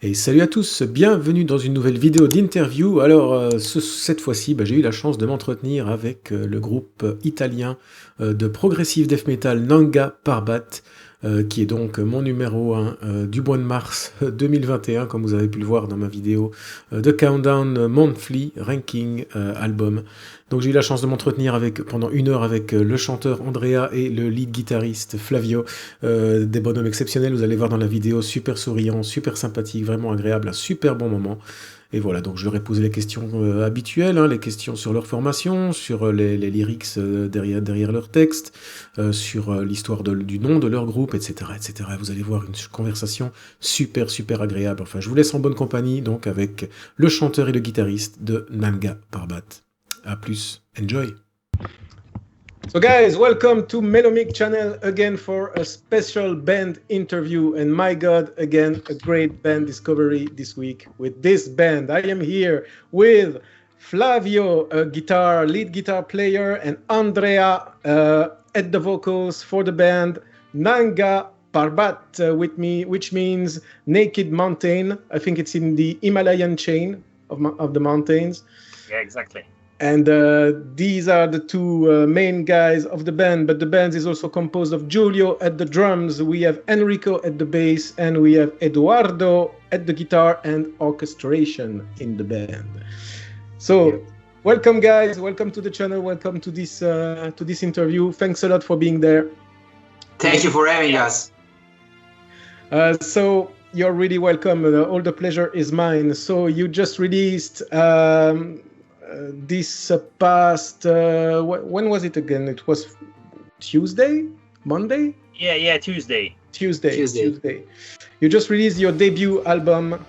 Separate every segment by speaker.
Speaker 1: Et salut à tous, bienvenue dans une nouvelle vidéo d'interview. Alors cette fois-ci, j'ai eu la chance de m'entretenir avec le groupe italien de progressive death metal Nanga Parbat, qui est donc mon numéro 1 du mois de mars 2021, comme vous avez pu le voir dans ma vidéo de Countdown Monthly Ranking Album. Donc j'ai eu la chance de m'entretenir pendant 1 heure avec le chanteur Andrea et le lead guitariste Flavio, des bonhommes exceptionnels, vous allez voir dans la vidéo, super souriant, super sympathique, vraiment agréable, un super bon moment. Et voilà, donc je leur ai posé les questions habituelles, les questions sur leur formation, sur les lyrics derrière leur texte, sur l'histoire du nom de leur groupe, etc., etc. Vous allez voir une conversation super agréable. Enfin, je vous laisse en bonne compagnie, donc avec le chanteur et le guitariste de Nanga Parbat. À plus, enjoy! So guys, welcome to Melomic channel again for a special band interview, and my god, again a great band discovery this week with this band. I am here with Flavio, a lead guitar player, and Andrea at the vocals for the band. Nanga Parbat with me, which means naked mountain. I think it's in the Himalayan chain of the mountains.
Speaker 2: Yeah, exactly.
Speaker 1: And these are the two main guys of the band, but the band is also composed of Giulio at the drums, we have Enrico at the bass, and we have Eduardo at the guitar and orchestration in the band. So, welcome guys, welcome to the channel, welcome to this interview. Thanks a lot for being there.
Speaker 3: Thank you for having us.
Speaker 1: So, you're really welcome, all the pleasure is mine. So, you just released this past when was it again? It was Tuesday, Monday?
Speaker 2: Yeah, Tuesday. You
Speaker 1: just released your debut album,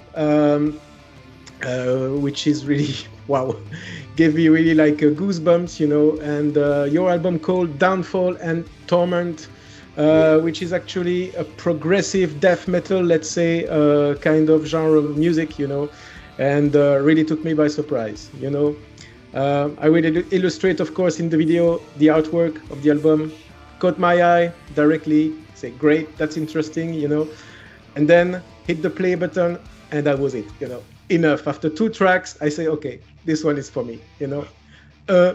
Speaker 1: which is really wow, gave me really like goosebumps, you know. And your album called Downfall and Torment, which is actually a progressive death metal, let's say, kind of genre of music, you know. And really took me by surprise, you know. I will illustrate, of course, in the video, the artwork of the album. Caught my eye directly, say, great, that's interesting, you know. And then hit the play button, and that was it, you know. Enough. After 2 tracks, I say, okay, this one is for me, you know.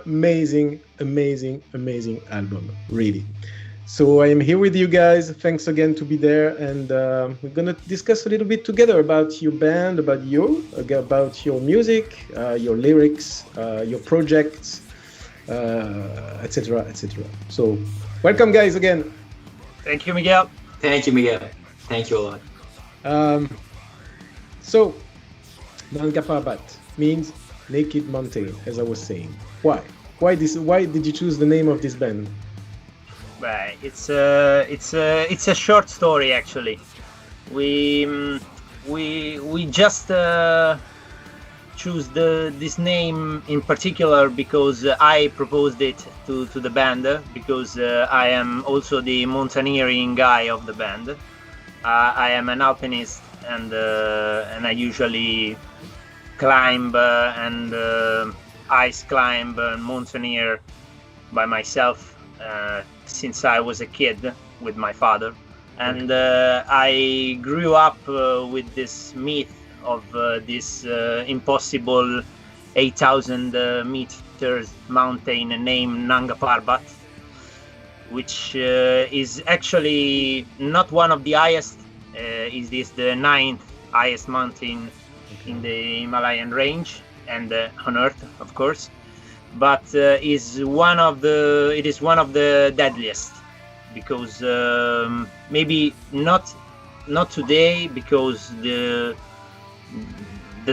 Speaker 1: Amazing album, really. So I am here with you guys. Thanks again to be there, and we're gonna discuss a little bit together about your band, about your music, your lyrics, your projects, etc., etc. So, welcome guys again.
Speaker 2: Thank you, Miguel.
Speaker 3: Thank you, Miguel. Thank you a lot.
Speaker 1: So, Nanga Parbat means naked mountain, as I was saying. Why? Why did you choose the name of this band?
Speaker 2: It's a short story actually. We just choose this name in particular because I proposed it to the band, because I am also the mountaineering guy of the band. I am an alpinist, and I usually climb and ice climb and mountaineer by myself since I was a kid with my father, and I grew up with this myth of this impossible 8,000 meters mountain named Nanga Parbat, which is actually not one of the highest. It is the 9th highest mountain in the Himalayan range and on Earth, of course, but it is one of the deadliest, because maybe not today, because the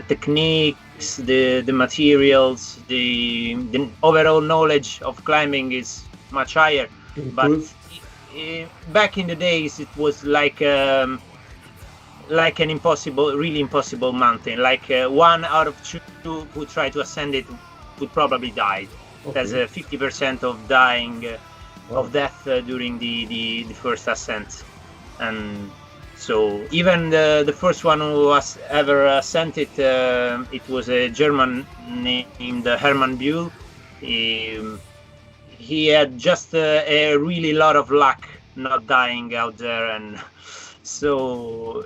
Speaker 2: techniques, the materials, the overall knowledge of climbing is much higher. But back in the days, it was like an impossible, really impossible mountain. Like 1 out of 2 who try to ascend it would probably die. There's a 50% of dying of death during the first ascent, and so even the first one who was ever ascended, it was a German named Hermann Buell. He had just a really lot of luck not dying out there, and so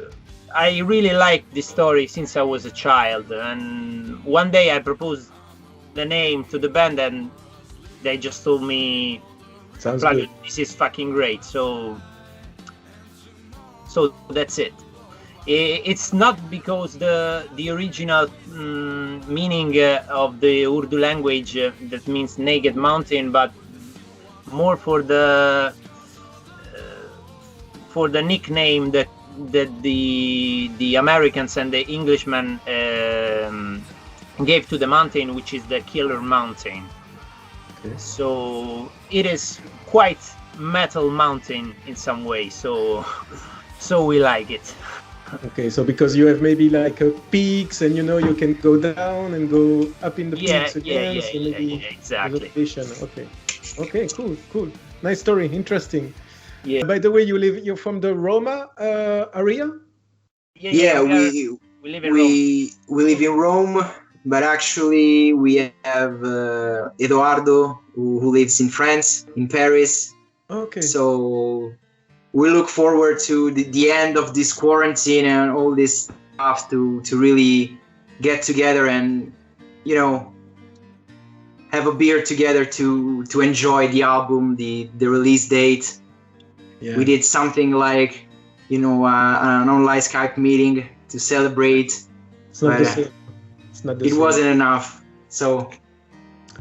Speaker 2: I really liked this story since I was a child. And one day I proposed the name to the band, and they just told me,
Speaker 1: Sounds good.
Speaker 2: This is fucking great. So that's it. It's not because the original meaning of the Urdu language that means naked mountain, but more for the nickname that the Americans and the Englishmen gave to the mountain, which is the Killer Mountain. Okay. So it is quite metal mountain in some way. So we like it.
Speaker 1: Okay, so because you have maybe like peaks, and you can go down and go up in the peaks again.
Speaker 2: Yeah, exactly.
Speaker 1: Okay, cool. Nice story, interesting.
Speaker 2: Yeah.
Speaker 1: By the way, you're from the Roma area?
Speaker 3: Yeah, we
Speaker 2: live in Rome.
Speaker 3: We live in Rome, but actually we have Eduardo who lives in France, in Paris.
Speaker 1: Okay.
Speaker 3: So we look forward to the end of this quarantine and all this stuff to really get together and have a beer together to enjoy the album, the release date. Yeah. We did something like an online Skype meeting to celebrate.
Speaker 1: It's not the same.
Speaker 3: It wasn't enough. So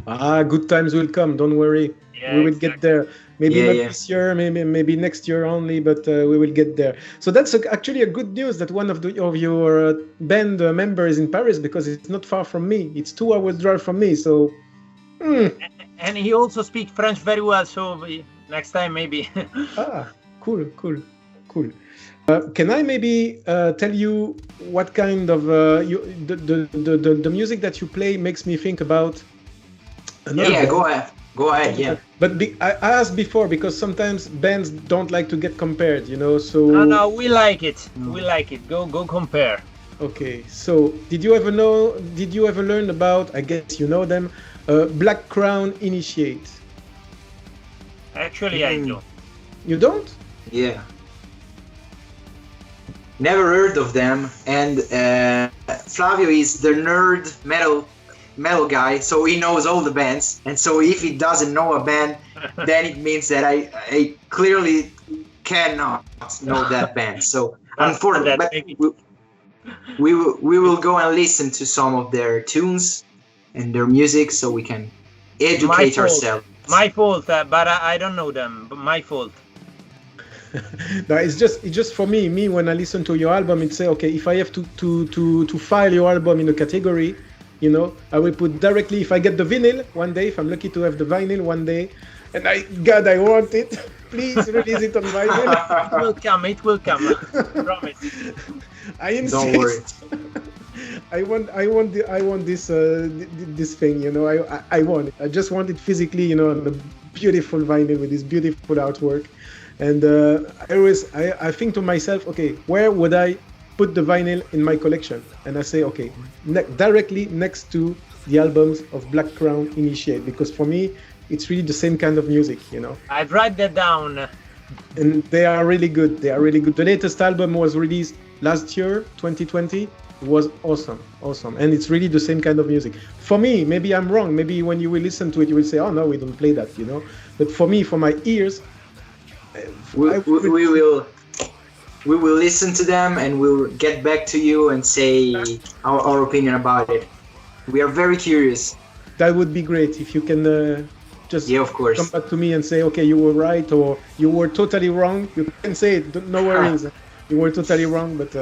Speaker 1: good times will come, don't worry.
Speaker 2: Yeah,
Speaker 1: we will get there. Maybe not this year, maybe next year only, but we will get there. So that's actually a good news that one of your band members is in Paris, because it's not far from me. It's 2 hours drive from me. So.
Speaker 2: And he also speaks French very well. So next time maybe.
Speaker 1: Cool. Can I maybe tell you what kind of the music that you play makes me think about?
Speaker 3: Yeah, go ahead. Yeah.
Speaker 1: But I asked before because sometimes bands don't like to get compared, So.
Speaker 2: No, we like it. We like it. Go compare.
Speaker 1: Okay. So did you ever learn about? I guess you know them. Black Crown Initiate.
Speaker 2: Actually, I do.
Speaker 1: You don't?
Speaker 3: Yeah. Never heard of them, and Flavio is the nerd metal guy, so he knows all the bands, and so if he doesn't know a band, then it means that I clearly cannot know that band. So unfortunately, but we will go and listen to some of their tunes and their music, so we can educate ourselves.
Speaker 2: My fault, but I don't know them. But my fault.
Speaker 1: No, it's just for me when I listen to your album, it say, okay, if I have to file your album in a category, I will put directly, if I get the vinyl one day, if I'm lucky to have the vinyl one day, and I want it, please release it on vinyl.
Speaker 2: It will come. Promise.
Speaker 1: I insist.
Speaker 3: Don't worry.
Speaker 1: I want this thing, I want it. I just want it physically, on a beautiful vinyl with this beautiful artwork. And I think to myself, okay, where would I put the vinyl in my collection? And I say, okay, directly next to the albums of Black Crown Initiate, because for me, it's really the same kind of music, you know.
Speaker 2: I'd write that down.
Speaker 1: And they are really good. They are really good. The latest album was released last year, 2020. It was awesome, and it's really the same kind of music. For me, maybe I'm wrong. Maybe when you will listen to it, you will say, "Oh no, we don't play that," you know. But for me, for my ears,
Speaker 3: we will listen to them and we'll get back to you and say our opinion about it. We are very curious.
Speaker 1: That would be great if you can just
Speaker 3: of course.
Speaker 1: come back to me and say, okay, you were right or you were totally wrong. You can say it, no worries. You were totally wrong, but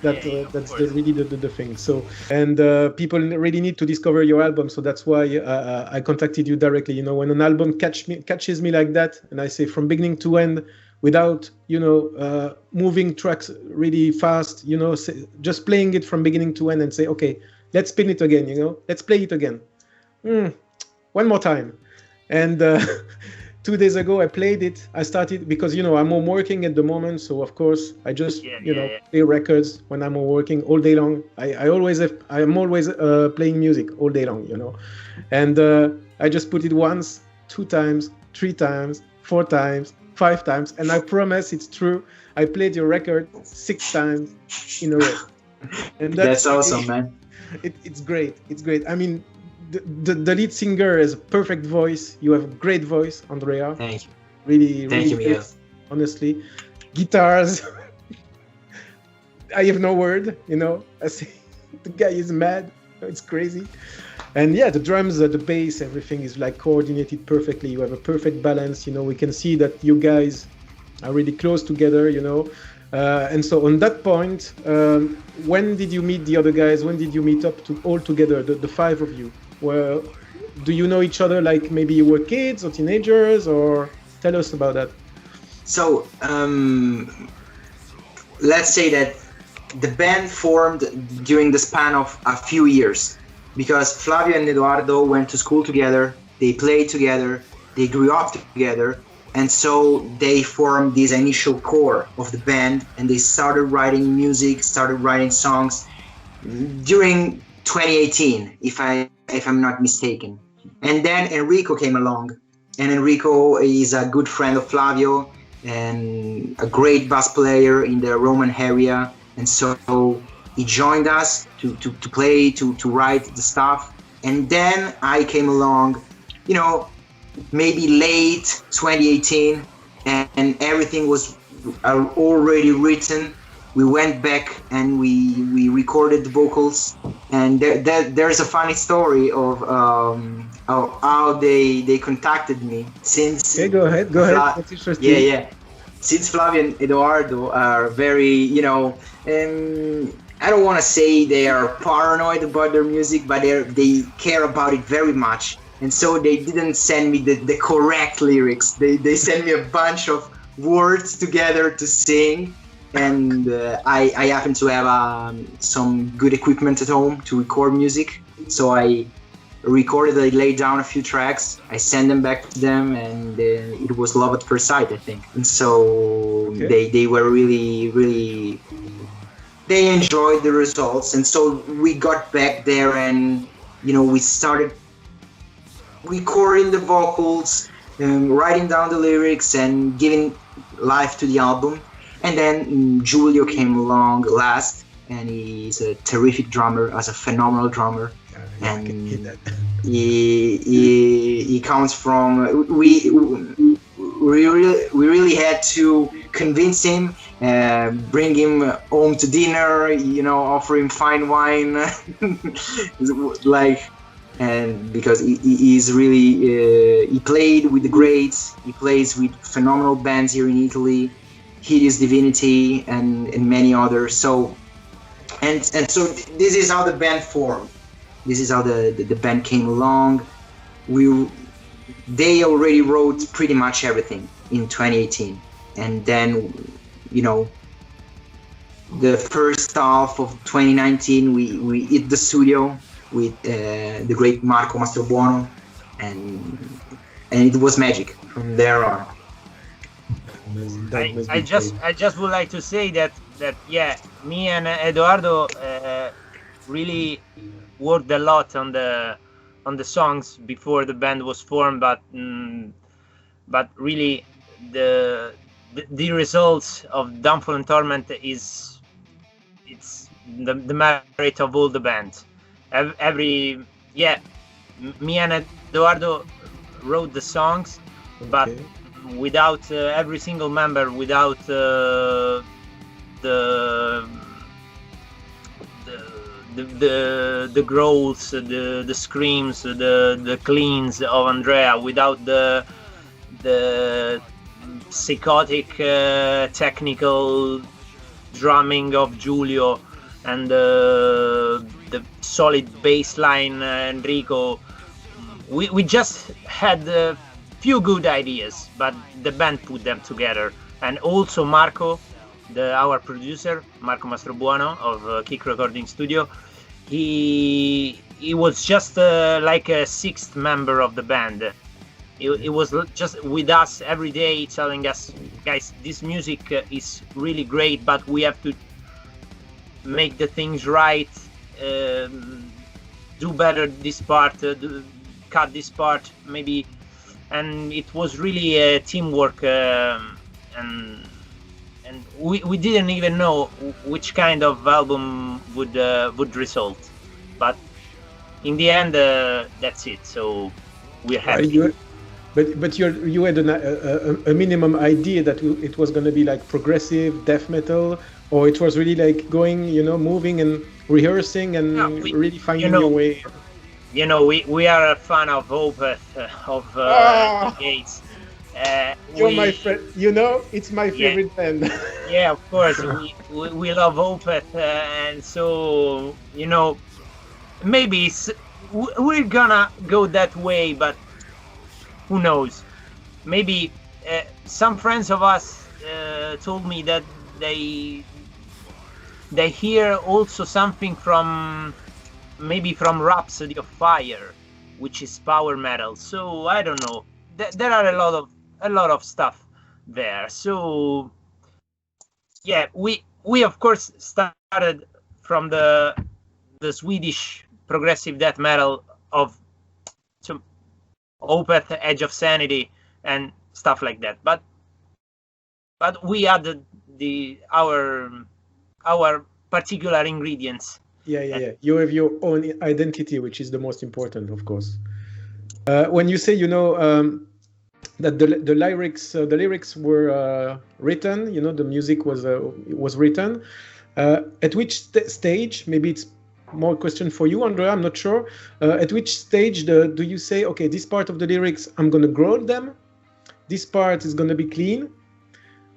Speaker 1: that's really the thing. So, and people really need to discover your album. So that's why I contacted you directly. You know, when an album catches me like that, and I say from beginning to end, without moving tracks really fast, just playing it from beginning to end and say, okay, let's spin it again. Let's play it again. One more time. And 2 days ago I played it. I started because I'm home working at the moment, so of course I just play records when I'm home working all day long. I'm always playing music all day long, and I just put it once, 2 times, 3 times, 4 times, 5 times, and I promise it's true. I played your record 6 times in a row, and
Speaker 3: that's awesome, man.
Speaker 1: It's great. I mean, the lead singer has a perfect voice. You have a great voice, Andrea.
Speaker 3: Thank you.
Speaker 1: Really,
Speaker 3: Thank you,
Speaker 1: great, honestly. Guitars, I have no word. I say the guy is mad. It's crazy. And yeah, the drums, the bass, everything is like coordinated perfectly. You have a perfect balance. We can see that you guys are really close together. And so on that point, when did you meet the other guys? When did you meet up all together, the 5 of you? Well, do you know each other like maybe you were kids or teenagers, or tell us about that?
Speaker 3: So let's say that the band formed during the span of a few years, because Flavio and Eduardo went to school together, they played together, they grew up together, and so they formed this initial core of the band, and they started writing music, started writing songs during 2018, if I'm not mistaken. And then Enrico came along, and Enrico is a good friend of Flavio and a great bass player in the Roman area, and so he joined us to play, to write the stuff. And then I came along, maybe late 2018, and everything was already written. We went back and we recorded the vocals, and there's a funny story of how they contacted me. Since
Speaker 1: okay, go ahead. That's interesting.
Speaker 3: Yeah. Since Flavio and Eduardo are very, I don't want to say they are paranoid about their music, but they care about it very much. And so they didn't send me the correct lyrics. They sent me a bunch of words together to sing. And I happen to have some good equipment at home to record music. So I laid down a few tracks. I sent them back to them, and it was love at first sight, I think. And so they were really, really, they enjoyed the results. And so we got back there and, we started recording the vocals, writing down the lyrics and giving life to the album. And then Giulio came along last, and he's a terrific drummer, as a phenomenal drummer. And he comes from, we really had to convince him, bring him home to dinner, offer him fine wine, and because he's really, he played with the greats, he plays with phenomenal bands here in Italy, Hideous Divinity and many others. So this is how the band formed. This is how the band came along. They already wrote pretty much everything in 2018, and then the first half of 2019 we hit the studio with the great Marco Mastrobuono, and it was magic from there on.
Speaker 2: I just would like to say that me and Eduardo really worked a lot on on the songs before the band was formed, but really the results of Downfall and Torment it's the merit of all the band. Me and Eduardo wrote the songs, but without every single member, without the growls, the screams, the cleans of Andrea, without the psychotic technical drumming of Giulio, and the solid bass line Enrico. We just had a few good ideas, but the band put them together. And also Marco, our producer, Marco Mastrobuono of Kick Recording Studio, he was just like a sixth member of the band. He was just with us every day, telling us, guys, this music is really great, but we have to make the things right, do better this part, cut this part maybe. And it was really a teamwork, and we didn't even know which kind of album would result, but in the end that's it, so we're happy.
Speaker 1: But you had a minimum idea that it was going to be like progressive death metal, or it was really like going, moving and rehearsing and really finding your way.
Speaker 2: We are a fan of Opeth, of Gates.
Speaker 1: You're my friend. It's my favorite band.
Speaker 2: Yeah, of course. we love Opeth, and so maybe we're gonna go that way, but who knows? Maybe some friends of us told me that they hear also something from Rhapsody of Fire, which is power metal. So I don't know. There are a lot of stuff there. So yeah, we of course started from the Swedish progressive death metal of Opeth, Edge of Sanity, and stuff like that. But we added our particular ingredients.
Speaker 1: Yeah. You have your own identity, which is the most important, of course. When you say, that the lyrics were written, the music was written. At which stage? Maybe it's more a question for you, Andrea. I'm not sure. At which stage do you say, okay, this part of the lyrics I'm gonna growl them, this part is gonna be clean,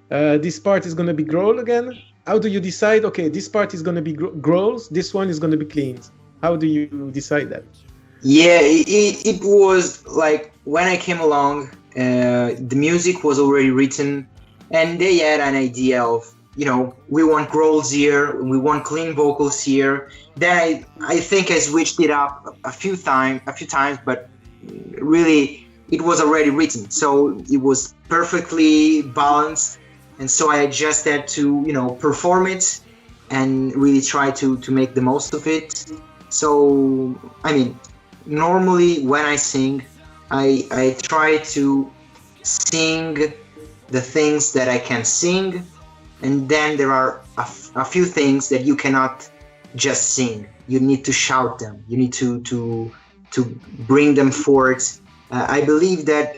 Speaker 1: this part is gonna be growl again? How do you decide, okay, this part is going to be growls, this one is going to be clean? How do you decide that?
Speaker 3: Yeah, it was like when I came along, the music was already written, and they had an idea of, we want growls here, we want clean vocals here. Then I think I switched it up a few times, but really it was already written, so it was perfectly balanced. And so I just had to, perform it and really try to make the most of it. So, normally when I sing, I try to sing the things that I can sing. And then there are a few things that you cannot just sing. You need to shout them. You need to bring them forth. I believe that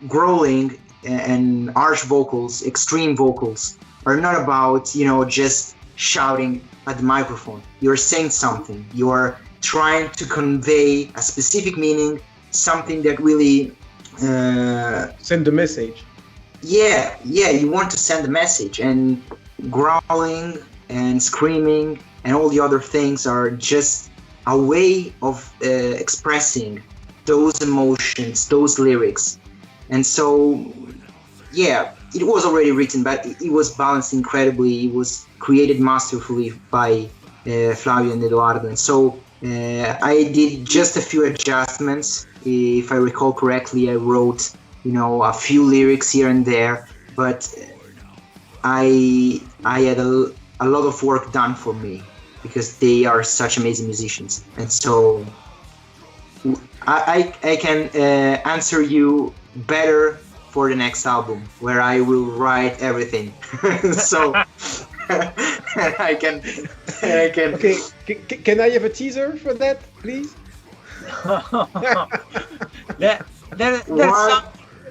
Speaker 3: growling and harsh vocals, extreme vocals, are not about, just shouting at the microphone. You're saying something. You're trying to convey a specific meaning, something that really
Speaker 1: send the message.
Speaker 3: Yeah, you want to send a message, and growling and screaming and all the other things are just a way of expressing those emotions, those lyrics. And so, yeah, it was already written, but it was balanced incredibly. It was created masterfully by Flavio and Eduardo. And so I did just a few adjustments. If I recall correctly, I wrote, a few lyrics here and there, but I had a lot of work done for me because they are such amazing musicians. And so, I can answer you better for the next album, where I will write everything. So I can.
Speaker 1: Okay, can I have a teaser for that, please?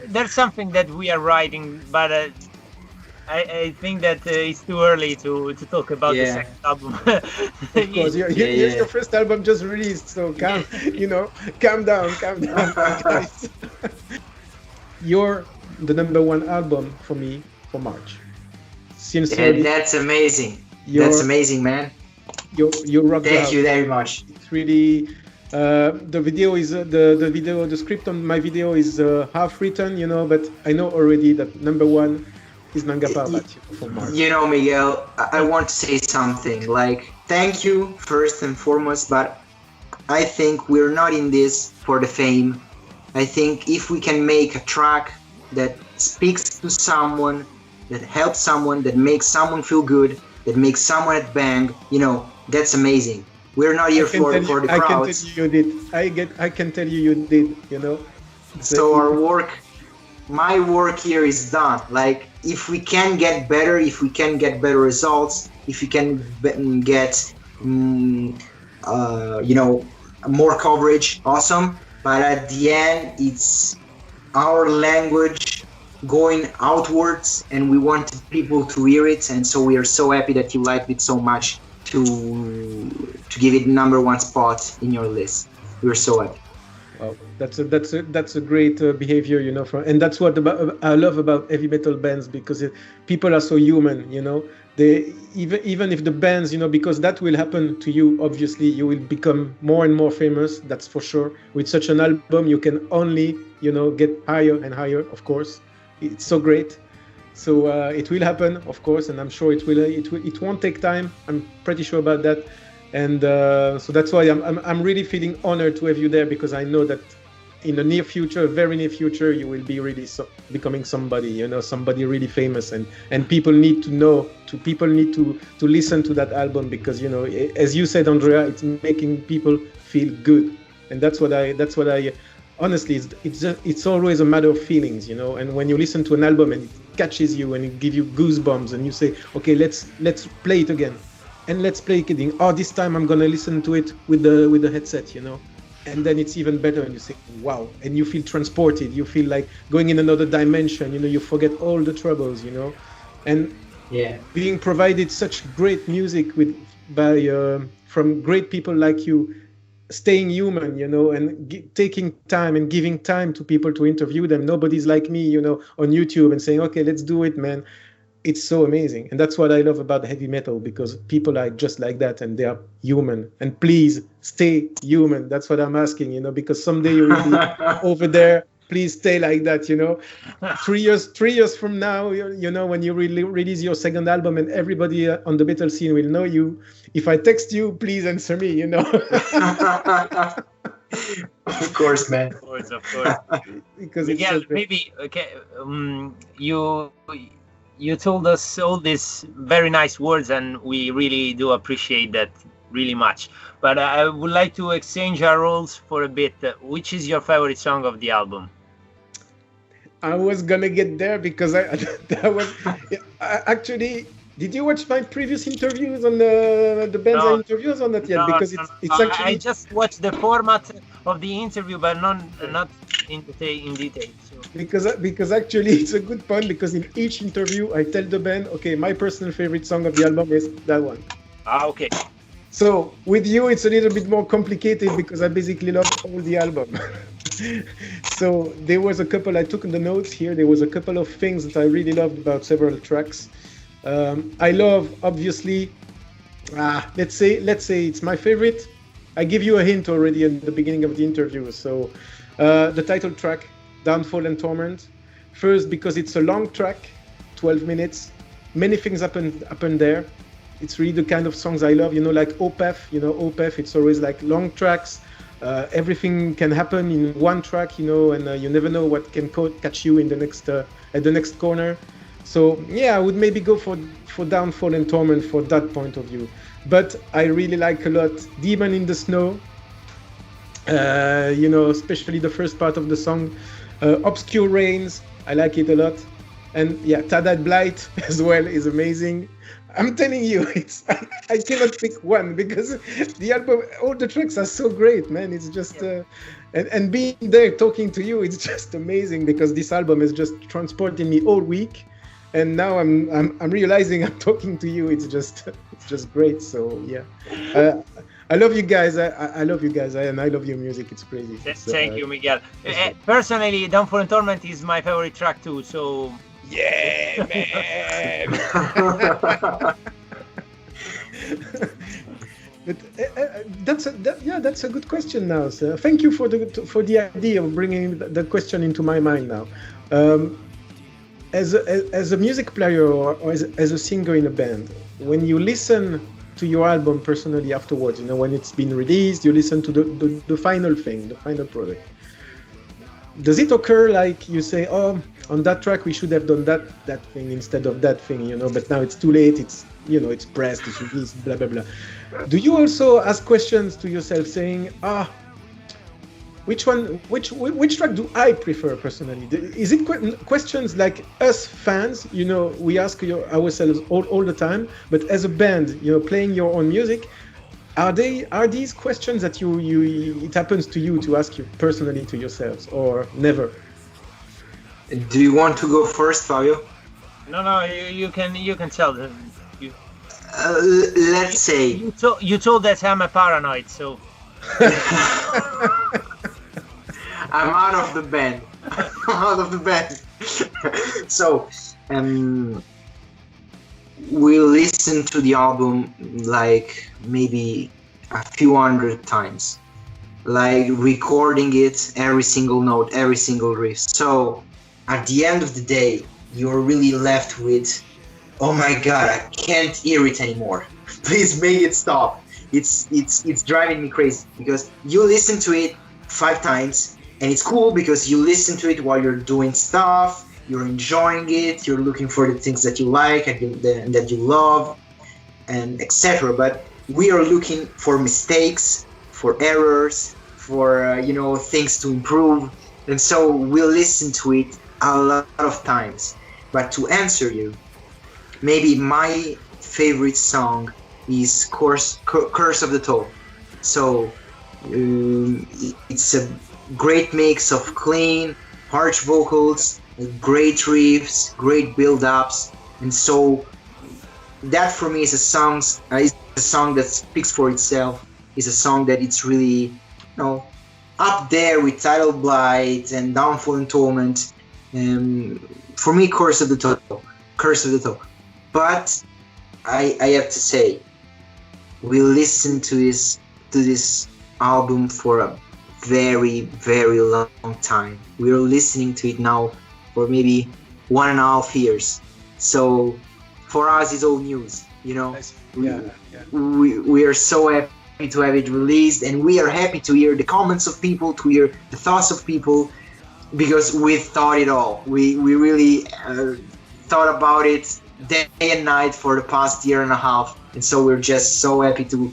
Speaker 2: There's something that we are writing, but I think that it's too early to talk about the second album.
Speaker 1: Of course, your first album just released, so calm down, guys. You're the number one album for me for March. Sincerely,
Speaker 3: that's amazing. That's amazing, man.
Speaker 1: You rock.
Speaker 3: Thank you very much.
Speaker 1: It's really. The video is the script on my video is half written, but I know already that number one is Nanga Parbat for March.
Speaker 3: Miguel, I want to say something. Like, thank you first and foremost, but I think we're not in this for the fame. I think if we can make a track that speaks to someone, that helps someone, that makes someone feel good, that makes someone bang, that's amazing. We're not here for the crowds.
Speaker 1: I can tell you did,
Speaker 3: So my work here is done. Like, if we can get better, if we can get better results, if we can get, more coverage, awesome. But at the end, it's our language going outwards, and we want people to hear it. And so we are so happy that you liked it so much to give it number one spot in your list. We're so happy.
Speaker 1: Wow, that's a great behavior, and that's what I love about heavy metal bands, because people are so human, They even if the bands, because that will happen to you. Obviously, you will become more and more famous. That's for sure. With such an album, you can only, get higher and higher. Of course, it's so great. So it will happen, of course, and I'm sure it will. It won't take time. I'm pretty sure about that. And so that's why I'm really feeling honored to have you there, because I know that in the near future, very near future, you will be really becoming somebody, somebody really famous, and people need to know. People need to listen to that album, because as you said, Andrea, it's making people feel good, and that's what I honestly, it's always a matter of feelings, and when you listen to an album and it catches you and it gives you goosebumps, and you say, okay, let's play it again. And let's play it again. Oh, this time I'm gonna listen to it with the headset, and then it's even better. And you say, wow, and you feel transported. You feel like going in another dimension. You forget all the troubles. And being provided such great music from great people like you, staying human, and taking time and giving time to people to interview them. Nobody's like me, on YouTube and saying, okay, let's do it, man. It's so amazing, and that's what I love about heavy metal, because people are just like that, and they are human. And please stay human. That's what I'm asking, because someday you will be over there. Please stay like that, 3 years from now, when you really release your second album, and everybody on the metal scene will know you. If I text you, please answer me.
Speaker 3: Of course, man.
Speaker 2: Of course.
Speaker 1: Because
Speaker 2: Miguel, maybe you told us all these very nice words, and we really do appreciate that really much. But I would like to exchange our roles for a bit. Which is your favorite song of the album?
Speaker 1: I was gonna get there, because actually. Did you watch my previous interviews on the bands I interviews, or not yet? Because it's actually.
Speaker 2: I just watched the format of the interview, but not in detail. So.
Speaker 1: Because actually it's a good point, because in each interview I tell the band, okay, my personal favorite song of the album is that one.
Speaker 2: Okay.
Speaker 1: So with you it's a little bit more complicated, because I basically love all the album. So there was a couple I took in the notes here. There was a couple of things that I really loved about several tracks. I love, obviously, let's say it's my favorite. I give you a hint already at the beginning of the interview. So the title track, Downfall and Torment. First, because it's a long track, 12 minutes. Many things happen there. It's really the kind of songs I love, like Opeth. Opeth, it's always like long tracks. Everything can happen in one track, and you never know what can catch you in the next at the next corner. So yeah, I would maybe go for Downfall and Torment for that point of view. But I really like a lot Demon in the Snow, Especially the first part of the song, Obscure Rains, I like it a lot. And yeah, Tadad Blight as well is amazing. I'm telling you, I cannot pick one because the album, all the tracks are so great, man. It's just and being there talking to you, it's just amazing because this album is just transporting me all week, and now I'm realizing I'm talking to you. It's just great. So yeah, I love you guys. I love you guys, and I love your music. It's crazy.
Speaker 2: Thank you, Miguel. Personally, Downfall and Torment is my favorite track too. So.
Speaker 1: Yeah, man. But that's a good question now, sir. Thank you for the idea of bringing the question into my mind now. As a music player or as a singer in a band, when you listen to your album personally afterwards, when it's been released, you listen to the final thing, the final product. Does it occur like you say, oh, on that track we should have done that thing instead of that thing, but now it's too late, it's it's pressed, it's released, blah blah blah. Do you also ask questions to yourself saying, which track do I prefer personally? Is it questions like us fans, we ask ourselves all the time, but as a band, playing your own music, are these questions that it happens to you to ask you personally to yourselves, or never?
Speaker 3: Do you want to go first, Fabio?
Speaker 2: No, you can tell them.
Speaker 3: Let's say
Speaker 2: you told that I'm a paranoid, so
Speaker 3: I'm out of the band. So, we listen to the album like maybe a few hundred times, like recording it, every single note, every single riff. So at the end of the day, you're really left with, oh my god, I can't hear it anymore. Please make it stop. It's driving me crazy because you listen to it 5 times and it's cool because you listen to it while you're doing stuff, you're enjoying it, you're looking for the things that you like and that you love, and etc. But we are looking for mistakes, for errors, for things to improve, and so we'll listen to it a lot of times. But to answer you, maybe my favorite song is Curse of the Toe. So it's a great mix of clean, harsh vocals, great riffs, great build-ups, and so that for me is a song that speaks for itself. It's a song that it's really, up there with Tidal Blight and Downfall and Torment. For me, Curse of the Toe. But I have to say, we listened to this album for a very, very long time. We are listening to it now for maybe 1.5 years. So for us, it's all news. We are so happy to have it released, and we are happy to hear the comments of people, to hear the thoughts of people, because we thought it all. We really thought about it day and night for the past 1.5 years, and so we're just so happy to,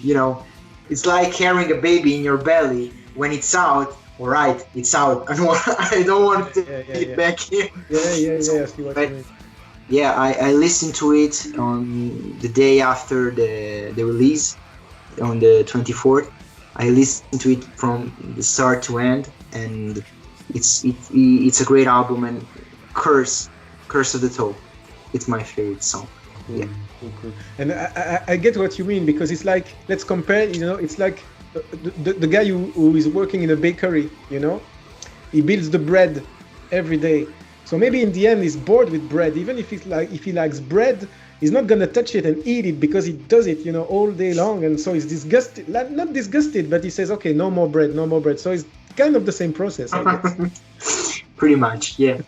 Speaker 3: it's like carrying a baby in your belly. When it's out, all right, it's out. I don't want to take it back in. I listened to it on the day after the release, on the 24th. I listened to it from the start to end, and it's a great album. And Curse of the Toe, it's my favorite song.
Speaker 1: Cool, yeah. Cool. And I get what you mean, because it's like, let's compare. It's like the guy who is working in a bakery. He builds the bread every day. So maybe in the end he's bored with bread. Even if he likes bread, he's not gonna touch it and eat it because he does it, all day long. And so he's disgusted, not disgusted, but he says, okay, no more bread. So it's kind of the same process, I guess.
Speaker 3: Pretty much, yeah.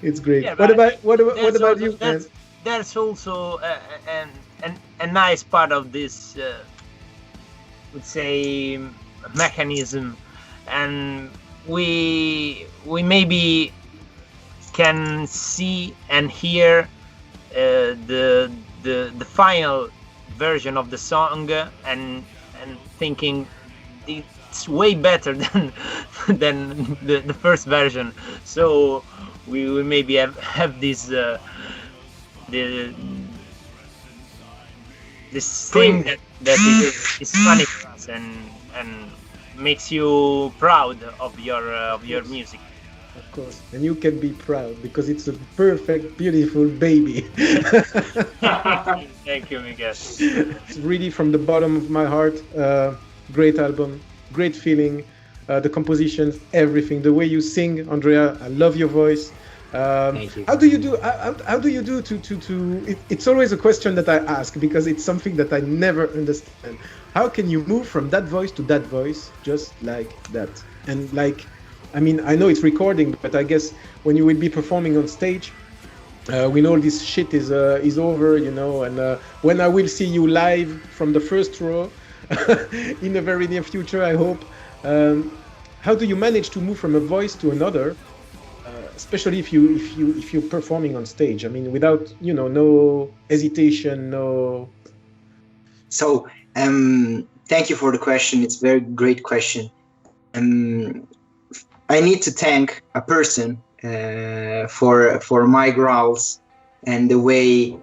Speaker 1: It's great. Yeah, what about you, man?
Speaker 2: There's also a nice part of this, would say, mechanism, and we maybe can see and hear the final version of the song, and thinking it's way better than the first version. So we will maybe have this this thing that is funny for us and makes you proud of your music.
Speaker 1: Of course, and you can be proud because it's a perfect, beautiful baby.
Speaker 2: Thank you, Miguel.
Speaker 1: It's really from the bottom of my heart. Great album, great feeling. The compositions, everything. The way you sing, Andrea, I love your voice.
Speaker 3: Thank you.
Speaker 1: How do you do? How do you do to? It's always a question that I ask because it's something that I never understand. How can you move from that voice to that voice just like that? And like, I mean, I know it's recording, but I guess when you will be performing on stage, when all this shit is over, you know, and when I will see you live from the first row in the very near future, I hope. How do you manage to move from a voice to another, especially if you're performing on stage? I mean, without, you know, no hesitation, no.
Speaker 3: So, thank you for the question. It's a very great question. I need to thank a person for my growls and the way,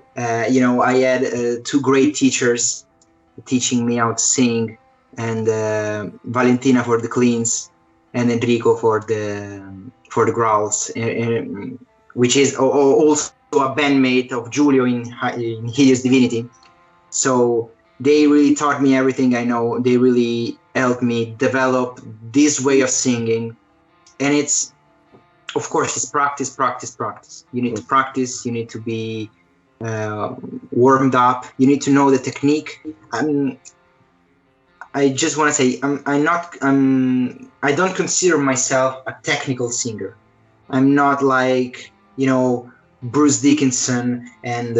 Speaker 3: you know, I had two great teachers teaching me how to sing, and Valentina for the cleans and Enrico for the growls, which is also a bandmate of Giulio in Hideous Divinity. So they really taught me everything I know. They really helped me develop this way of singing. And it's, of course, it's practice. You need to practice. You need to be warmed up. You need to know the technique. I just want to say, I don't consider myself a technical singer. I'm not like, you know, Bruce Dickinson and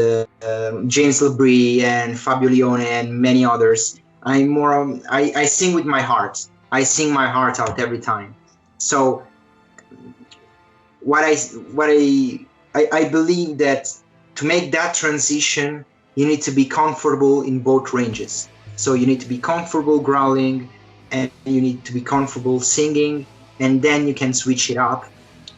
Speaker 3: James LeBrie and Fabio Lione and many others. I'm more, I sing with my heart. I sing my heart out every time. So what I believe that to make that transition, you need to be comfortable in both ranges. So you need to be comfortable growling, and you need to be comfortable singing, and then you can switch it up.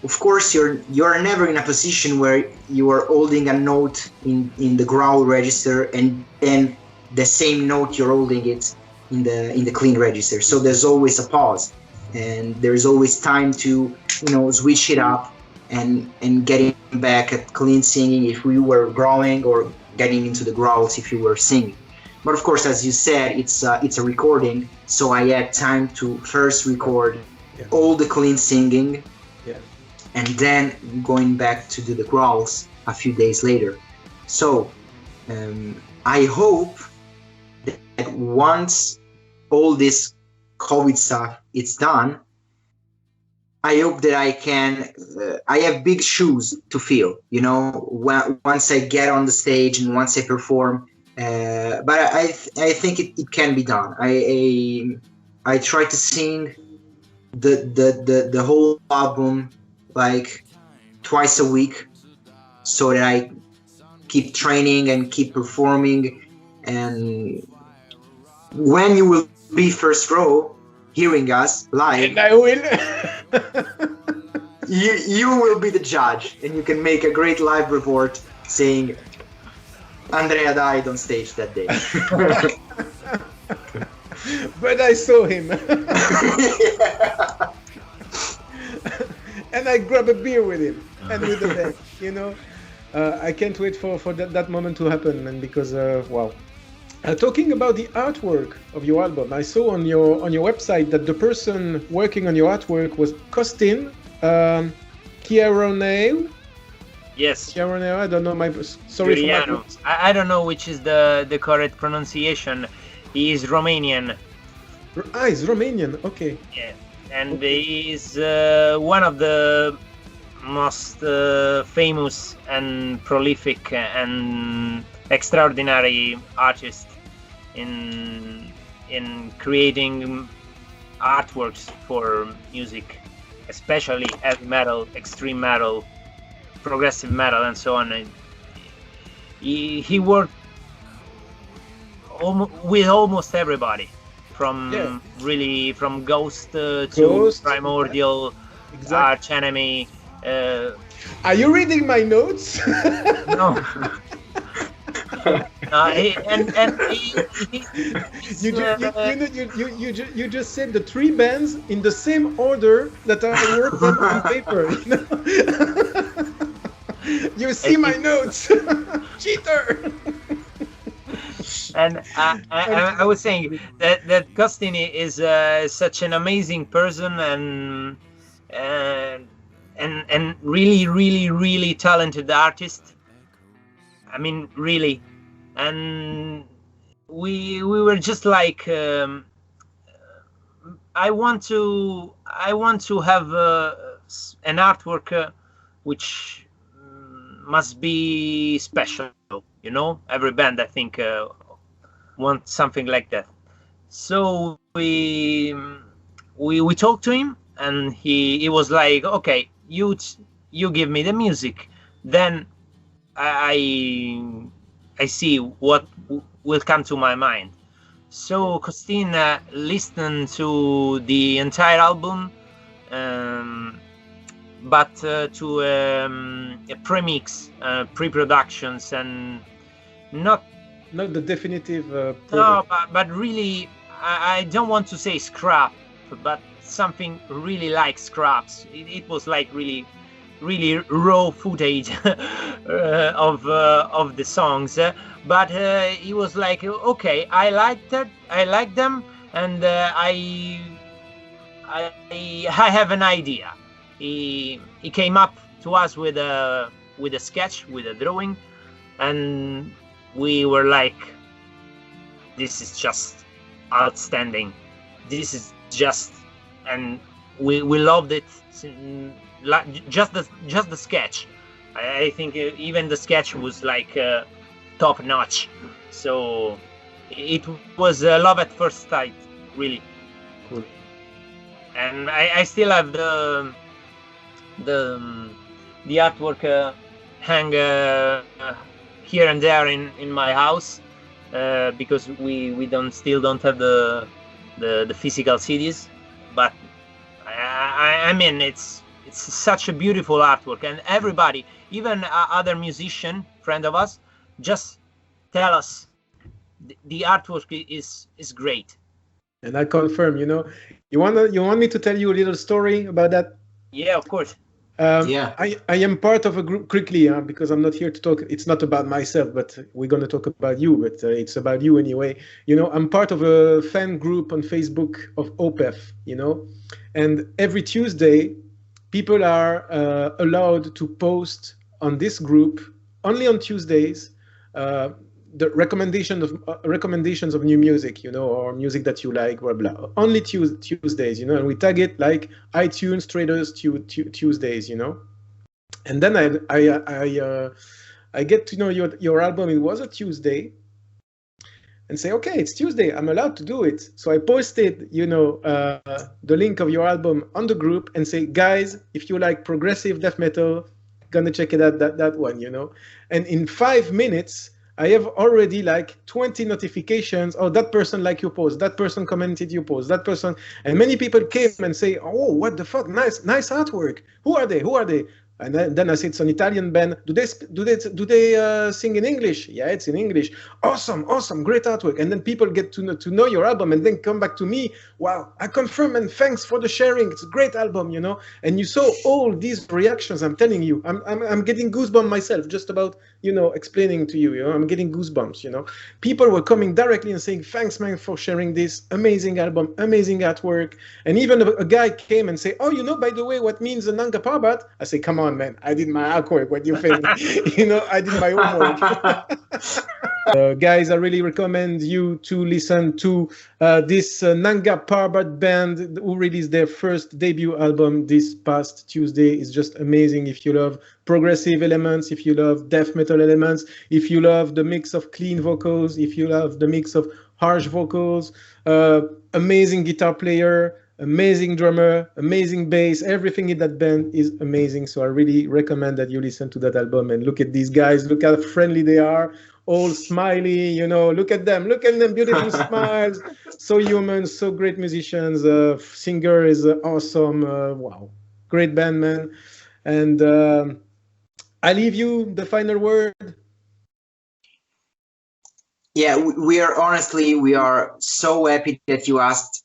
Speaker 3: Of course, you're never in a position where you are holding a note in the growl register and then the same note you're holding it in the clean register. So there's always a pause, and there's always time to, you know, switch it up and getting back at clean singing if we were growling, or getting into the growls if you were singing. But of course, as you said, it's a recording, so I had time to first record all the clean singing, and then going back to do the growls a few days later. So I hope that once all this COVID stuff is done, I hope that I can. I have big shoes to fill, you know, once I get on the stage and once I perform. But I think it can be done. I try to sing the whole album like twice a week, so that I keep training and keep performing. And when you will be first row hearing us live,
Speaker 1: And I will.
Speaker 3: you will be the judge, and you can make a great live report saying Andrea died on stage that day.
Speaker 1: But I saw him. And I grab a beer with him and with the band, you know. I can't wait for that moment to happen, and because wow. Talking about the artwork of your album, I saw on your website that the person working on your artwork was Costin Chiaroneo.
Speaker 2: Yes.
Speaker 1: Chiaroneo, I don't know sorry
Speaker 2: Giuliano.
Speaker 1: for my
Speaker 2: I don't know which is the correct pronunciation. He is Romanian.
Speaker 1: he's Romanian. Okay.
Speaker 2: Yeah, and he is one of the most famous and prolific and extraordinary artists in creating artworks for music, especially heavy metal, extreme metal, progressive metal, and so on. And he worked with almost everybody, really from Ghost,
Speaker 1: Ghost,
Speaker 2: to Primordial,
Speaker 1: exactly.
Speaker 2: Arch Enemy.
Speaker 1: Are you reading my notes?
Speaker 2: No.
Speaker 1: You just said the three bands in the same order that I worked them on paper. You know? You see my notes, cheater.
Speaker 2: And I was saying that Costini is such an amazing person and really talented artist. I mean, really. And we were just like, I want to have an artwork which must be special. You know, every band I think wants something like that. So we talked to him, and he was like, okay, you give me the music, then I see what will come to my mind. So Costin listened to the entire album, but to a premix, pre-productions, and not
Speaker 1: the definitive product.
Speaker 2: No, but really, I don't want to say scrap, but something really like scraps. It was like really raw footage of the songs, but he was like, okay, I like them, and I have an idea. He came up to us with a sketch, with a drawing, and we were like, this is just outstanding. This is just, and we loved it. Just the sketch. I think even the sketch was like top notch. So it was love at first sight, really.
Speaker 1: Cool.
Speaker 2: And I still have the artwork hang here and there in my house, because we still don't have the physical CDs, but I mean it's such a beautiful artwork, and everybody, even other musician friend of us, just tell us the artwork is great.
Speaker 1: And I confirm. You want me to tell you a little story about that?
Speaker 2: Yeah, of course.
Speaker 3: Yeah.
Speaker 1: I am part of a group, quickly, because I'm not here to talk. It's not about myself, but we're going to talk about you, but it's about you anyway. I'm part of a fan group on Facebook of OPEF, and every Tuesday, people are allowed to post on this group, only on Tuesdays, the recommendations of new music, or music that you like, blah blah. Only Tuesdays, and we tag it like iTunes Traders Tuesdays, And then I get to know your album. It was a Tuesday, and say, okay, it's Tuesday. I'm allowed to do it. So I posted, the link of your album on the group and say, guys, if you like progressive death metal, gonna check it out. That one, And in 5 minutes, I have already like 20 notifications. Oh, that person liked your post. That person commented your post. That person, and many people came and say, "Oh, what the fuck? Nice artwork. Who are they? And then I said, it's an Italian band. Do they sing in English? Yeah, it's in English. Awesome, great artwork. And then people get to know your album, and then come back to me. Wow, I confirm, and thanks for the sharing. It's a great album, And you saw all these reactions. I'm telling you, I'm getting goosebumps myself just about explaining to you. I'm getting goosebumps. People were coming directly and saying, thanks, man, for sharing this amazing album, amazing artwork. And even a guy came and say, oh, by the way, what means a Nanga Parbat? I say, come on, man, I did my artwork. What do you think? I did my homework. Guys, I really recommend you to listen to this Nanga Parbat band who released their first debut album this past Tuesday. It's just amazing. If you love progressive elements, if you love death metal elements, if you love the mix of clean vocals, if you love the mix of harsh vocals, amazing guitar player, amazing drummer, amazing bass, everything in that band is amazing. So I really recommend that you listen to that album and look at these guys, look how friendly they are. all smiley, you know, look at them, beautiful smiles, so human, so great musicians. Singer is awesome. Wow, great band, man. And I leave you the final word.
Speaker 3: Yeah, we are so happy that you asked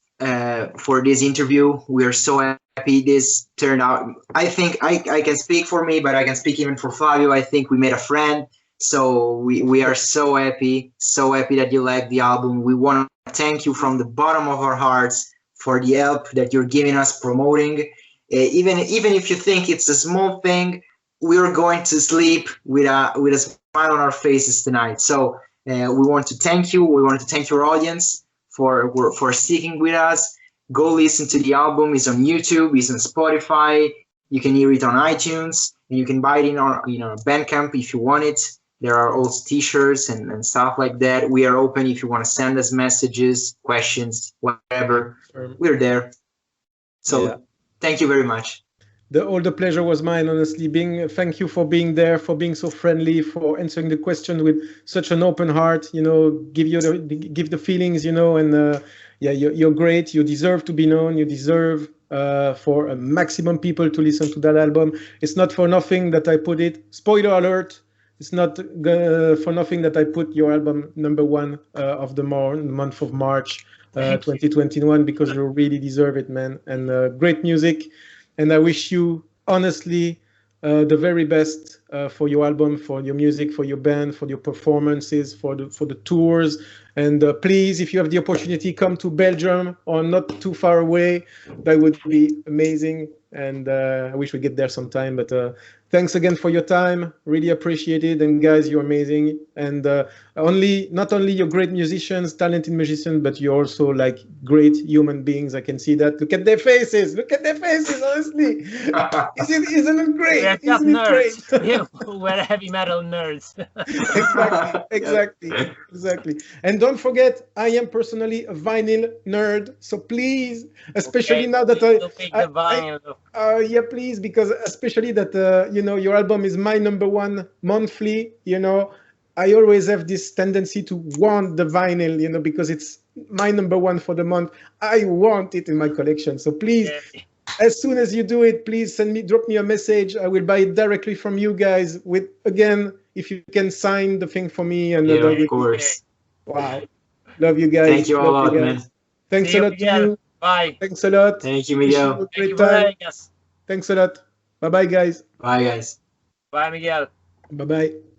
Speaker 3: for this interview. We are so happy this turned out. I think I can speak for me, but I can speak even for Flavio. I think we made a friend. So we are so happy that you like the album. We want to thank you from the bottom of our hearts for the help that you're giving us promoting. Even if you think it's a small thing, we're going to sleep with a smile on our faces tonight. So we want to thank you. We want to thank your audience for sticking with us. Go listen to the album. It's on YouTube. It's on Spotify. You can hear it on iTunes, and you can buy it in our Bandcamp if you want it. There are also T-shirts and stuff like that. We are open if you want to send us messages, questions, whatever. We're there. So thank you very much.
Speaker 1: All the pleasure was mine, honestly. Thank you for being there, for being so friendly, for answering the question with such an open heart. You know, give the feelings. You know, and you're great. You deserve to be known. You deserve for a maximum people to listen to that album. It's not for nothing that I put it. Spoiler alert. It's not for nothing that I put your album #1 of the month of March 2021, because you really deserve it, man. And great music. And I wish you, honestly, the very best for your album, for your music, for your band, for your performances, for the tours. And please, if you have the opportunity, come to Belgium or not too far away. That would be amazing. And I wish we get there sometime. But thanks again for your time. Really appreciate it. And guys, you're amazing. And not only you're great musicians, talented musicians, but you're also like great human beings. I can see that. Look at their faces. Look at their faces, honestly. Isn't it great?
Speaker 2: We're just nerds. Yeah, we're heavy metal nerds.
Speaker 1: Exactly. And don't forget, I am personally a vinyl nerd. So please, especially now that please, because especially that your album is my #1 monthly. You know, I always have this tendency to want the vinyl. Because it's my #1 for the month. I want it in my collection. So please. Yeah. As soon as you do it, please drop me a message. I will buy it directly from you guys. If you can sign the thing for me. And
Speaker 3: of course.
Speaker 1: Wow. Love you guys.
Speaker 3: Thank you a lot, man.
Speaker 1: Thanks a lot to you.
Speaker 2: Bye.
Speaker 1: Thanks a lot.
Speaker 3: Thank you, Miguel.
Speaker 2: Thank you for having us.
Speaker 1: Thanks a lot. Bye-bye, guys.
Speaker 3: Bye, guys.
Speaker 2: Bye, Miguel.
Speaker 1: Bye-bye.